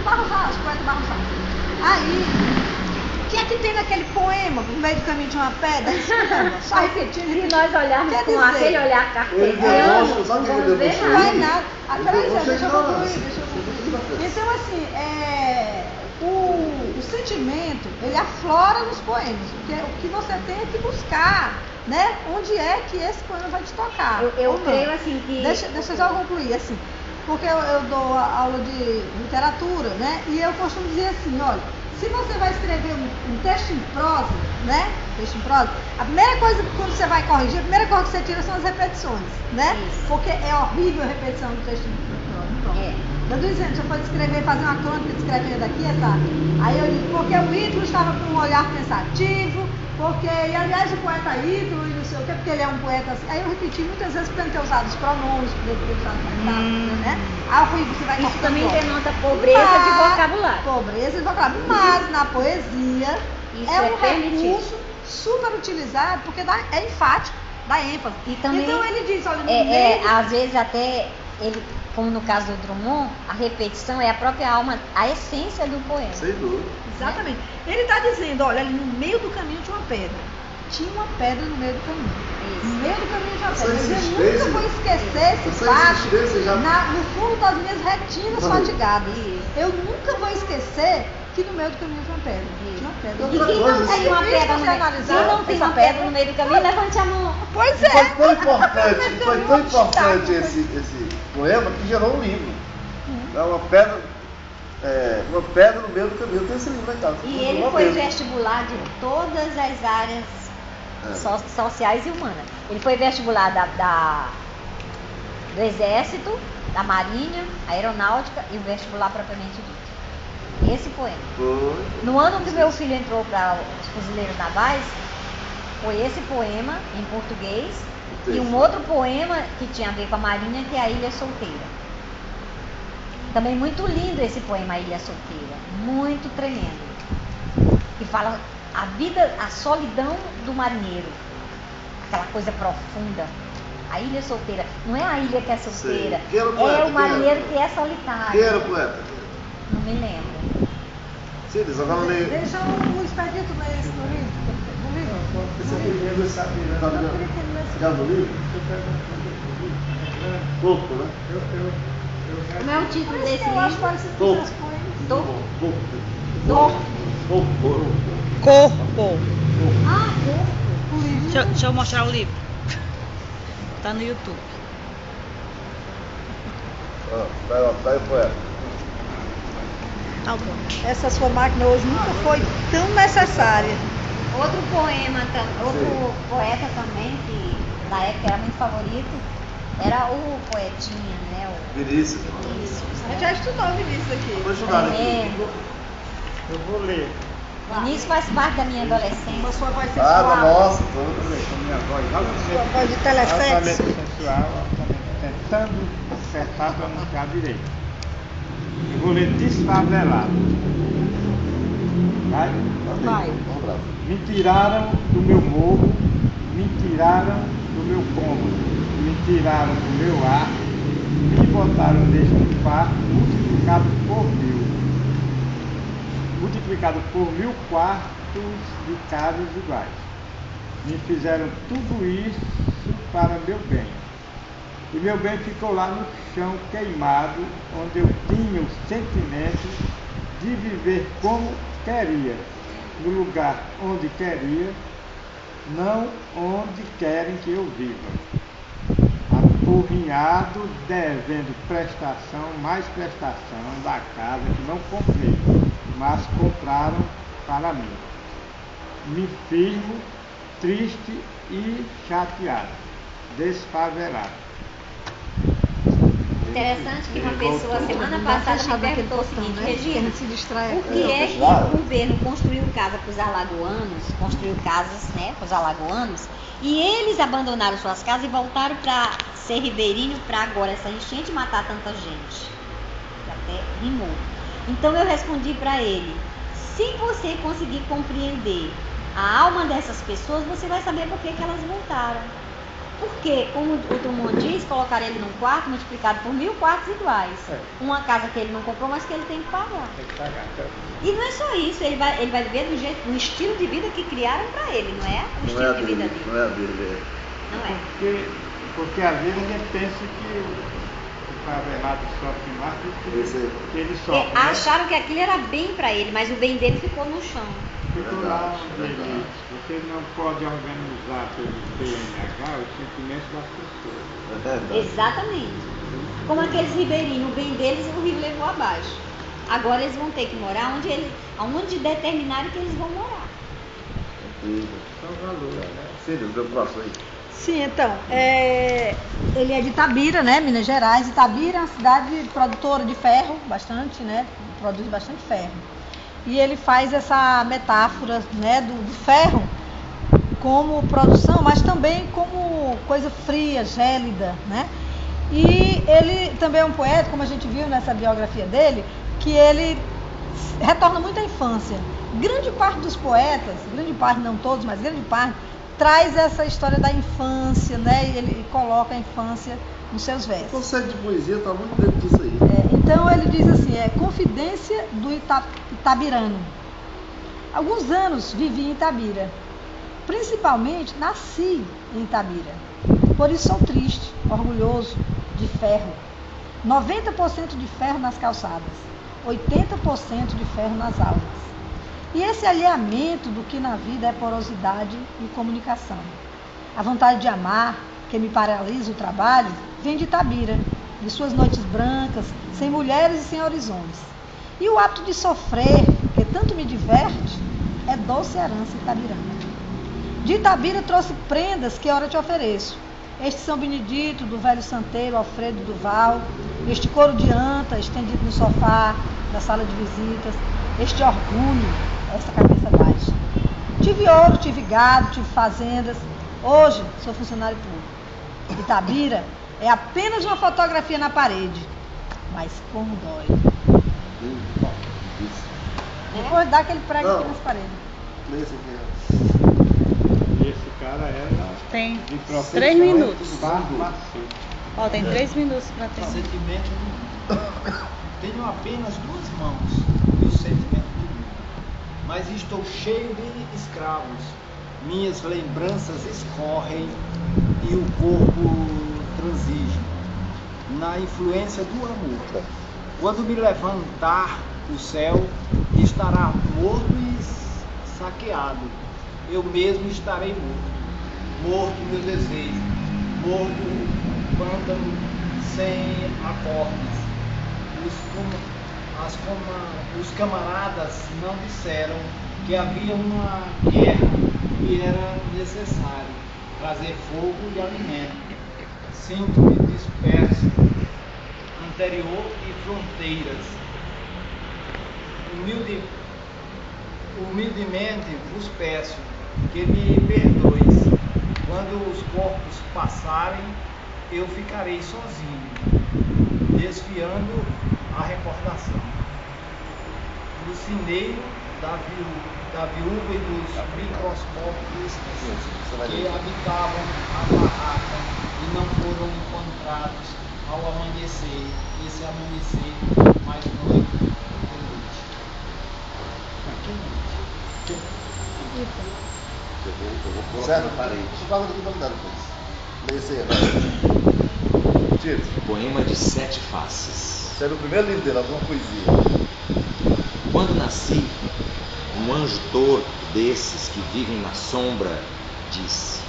Barros Altos, poeta Barros Altos. Aí, o que é que tem naquele poema, no meio do caminho de uma pedra? Só repetindo. Se nós olharmos com aquele olhar cartesiano, não vamos ver Não vai nada. nada. Peraí, deixa eu concluir. Então, assim, o sentimento, ele aflora nos poemas. O que você tem é que buscar, né? Onde é que esse poema vai te tocar. Eu creio assim que... Deixa eu só concluir, assim. Porque eu dou aula de literatura, né? E eu costumo dizer assim, olha, se você vai escrever um texto em prosa, né? Texto em prosa, a primeira coisa que quando você vai corrigir, a primeira coisa que você tira são as repetições, né? Isso. Porque é horrível a repetição do texto em prosa. Eu estou dizendo, você pode escrever, fazer uma crônica descrevendo aqui, essa. Aí eu digo, porque o Ítalo estava com um olhar pensativo, porque, e aliás, o poeta Ítalo, e não sei o quê, porque ele é um poeta assim. Aí eu repeti muitas vezes para ter usado os pronomes, para ter usado metáforas, né? Aí você vai Isso também denota pobreza de vocabulário. Pobreza de vocabulário. Mas na poesia isso é um recurso super utilizado, porque é enfático, dá ênfase. E também, então ele diz, olha, às vezes até ele, como no caso do Drummond, a repetição é a própria alma, a essência do poema. Sem dúvida. Exatamente. Ele está dizendo, olha, ali no meio do caminho tinha uma pedra. Tinha uma pedra no meio do caminho. Isso. No meio do caminho tinha uma Essa pedra. Mas eu existência- nunca vou esquecer esse essa fato existência já- no fundo das minhas retinas Não. fatigadas. Isso. Eu nunca vou esquecer que no meio do caminho tinha uma pedra. Isso. Tinha uma pedra. E quem não tem uma pedra no meio, quem não tem uma pedra no meio do caminho, levante a mão. Pois Foi é. tão importante, foi tão importante Tá, esse poema que gerou um livro. É uma pedra no meio do caminho. Tem esse livro aí, tá? E ele foi vestibular de todas as áreas sociais e humanas. Ele foi vestibular do Exército, da Marinha, Aeronáutica e o vestibular propriamente dito. Esse poema. Foi. No ano que meu filho entrou para os Fuzileiros Navais, foi esse poema em português e um outro poema que tinha a ver com a Marinha, que é a Ilha Solteira. Também muito lindo esse poema, A Ilha Solteira, muito tremendo, que fala a vida, a solidão do marinheiro, aquela coisa profunda. A ilha solteira, não é a ilha que é solteira, Quem era o poeta? é o marinheiro que é solitário. Quem era o poeta? Não me lembro. Sim, eles agora leem. Deixa o Expedito ler esse no livro. Esse é o primeiro, eu sabia, né? Tá ligado? Já no livro? Pouco, né? Como é o título desse Eu acho livro? parecido com Pouco. essas poemas. Dor. Corpo. Ah, o livro. Deixa eu mostrar o livro. Tá no YouTube. Vai lá, vai o poeta. Tá bom. Essa sua máquina hoje nunca foi tão necessária. Outro poema, outro poeta também, que na época era muito favorito, era o poetinha, né? O Vinícius. Vinícius, A gente né? já estudou o Vinícius aqui. Vou estudar aqui. Tremendo. Eu vou ler. Vinícius faz parte da minha Uma adolescência. sua voz Ah, da sensual. nossa, Vou ler com minha voz Sua voz de altamente telesexo. sensual, altamente tentando acertar para não ficar direito. Eu vou ler desfavelado. Vai? Vai. Vamos lá. Me tiraram do meu morro, me tiraram do meu cômodo, me tiraram do meu ar, me botaram neste quarto multiplicado por 1000. Multiplicado por 1000 quartos de casas iguais. Me fizeram tudo isso para meu bem. E meu bem ficou lá no chão queimado, onde eu tinha o sentimento de viver como queria, no lugar onde queria, não onde querem que eu viva. Apurrinhado, devendo prestação, mais prestação da casa que não comprei, mas compraram para mim. Me firmo, triste e chateado, desfavelado. Interessante que uma pessoa semana passada me perguntou o seguinte: Regina, se distrai. por que é que o governo construiu casa para os alagoanos, construiu casas, né, para os alagoanos, e eles abandonaram suas casas e voltaram para ser ribeirinho para agora essa enchente matar tanta gente? Até rimou. Então eu respondi para ele: se você conseguir compreender a alma dessas pessoas, você vai saber por que elas voltaram. Porque, como o Drummond diz, colocar ele num quarto multiplicado por 1000 quartos iguais. Uma casa que ele não comprou, mas que ele tem que pagar. Tem que pagar. Então, E não é só isso, ele vai viver do estilo de vida que criaram para ele, não é o Não estilo é a de vida dele, dele. não é a dele. Não é. porque às vezes a gente pensa que o favelado sofre mais do Esse aí. que ele Porque sofre. Né? acharam que aquilo era bem para ele, mas o bem dele ficou no chão. Ficou lá onde Verdade. ele. Você não pode organizar pelo PNH os sentimentos das pessoas. É verdade. Exatamente. Como aqueles ribeirinhos, o bem deles o rio levou abaixo. Agora eles vão ter que morar onde determinarem que eles vão morar. São valores, né? Filho, meu próximo aí. Sim, então, ele é de Itabira, né, Minas Gerais. Itabira é uma cidade produtora de ferro, bastante, né, produz bastante ferro. E ele faz essa metáfora, né, do ferro como produção, mas também como coisa fria, gélida, né. E ele também é um poeta, como a gente viu nessa biografia dele, que ele retorna muito à infância. Grande parte dos poetas, grande parte, não todos, mas grande parte, traz essa história da infância, né? E ele coloca a infância nos seus O versos. conceito de poesia está muito dentro disso aí. Então ele diz assim, Confidência do Itabirano. Alguns anos vivi em Itabira. Principalmente nasci em Itabira. Por isso sou triste, orgulhoso, de ferro. 90% de ferro nas calçadas, 80% de ferro nas aulas. E esse alheamento do que na vida é porosidade e comunicação. A vontade de amar, que me paralisa o trabalho, vem de Itabira, de suas noites brancas, sem mulheres e sem horizontes. E o ato de sofrer, que tanto me diverte, é doce herança itabirana. De Itabira trouxe prendas que ora te ofereço. Este São Benedito, do velho santeiro Alfredo Duval, este couro de anta estendido no sofá da sala de visitas, este orgulho, essa cabeça baixa. Tive ouro, tive gado, tive fazendas. Hoje sou funcionário público. Itabira é apenas uma fotografia na parede, mas como dói. Depois dá aquele prego aqui nas paredes. Lê esse aqui. Esse cara era Tem de profissão 3 minutos. farmacêutico. Ó, tem 3 minutos para terminar. Sentimento do mundo. Tenho apenas 2 mãos e o sentimento do mundo. Mas estou cheio de escravos. Minhas lembranças escorrem e o corpo transige na influência do amor. Quando me levantar o céu, estará morto e saqueado. Eu mesmo estarei morto. Morto meu desejo. Morto o pântano sem acordes. Os camaradas não disseram que havia uma guerra e era necessário trazer fogo e alimento. Sinto-me disperso, interior e fronteiras. Humildemente vos peço que me perdoeis. Quando os corpos passarem, eu ficarei sozinho, desfiando a recordação. No cineiro da viúva e dos microscópios que habitavam a barraca e não foram encontrados ao amanhecer, esse amanhecer mais noite que noite. Eu vou colocar na parede. Você fala daqui pra me dar depois. Lê esse aí agora. Tito, Poema de 7 faces. esse era o primeiro livro dele, alguma poesia. Quando nasci, um anjo torto desses que vivem na sombra disse: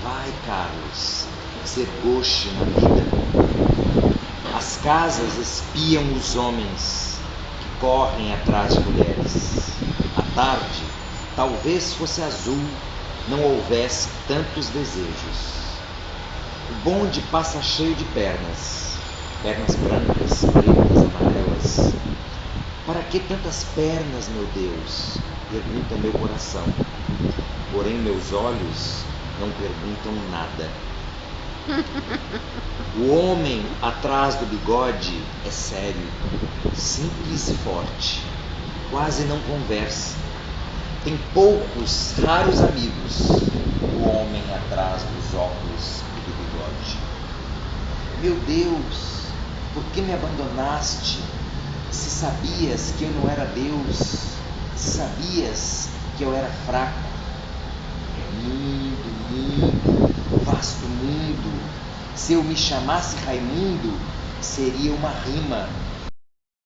vai, Carlos, ser gosto na vida. As casas espiam os homens que correm atrás de mulheres. À tarde, talvez fosse azul, não houvesse tantos desejos. O bonde passa cheio de pernas brancas, pretas, amarelas. Para que tantas pernas, meu Deus? Pergunta meu coração. Porém, meus olhos não perguntam nada. O homem atrás do bigode é sério, simples e forte. Quase não conversa. Tem poucos, raros amigos. O homem atrás dos óculos e do bigode. Meu Deus, por que me abandonaste? Se sabias que eu não era Deus, se sabias que eu era fraco. Mundo, vasto mundo. Se eu me chamasse Raimundo, seria uma rima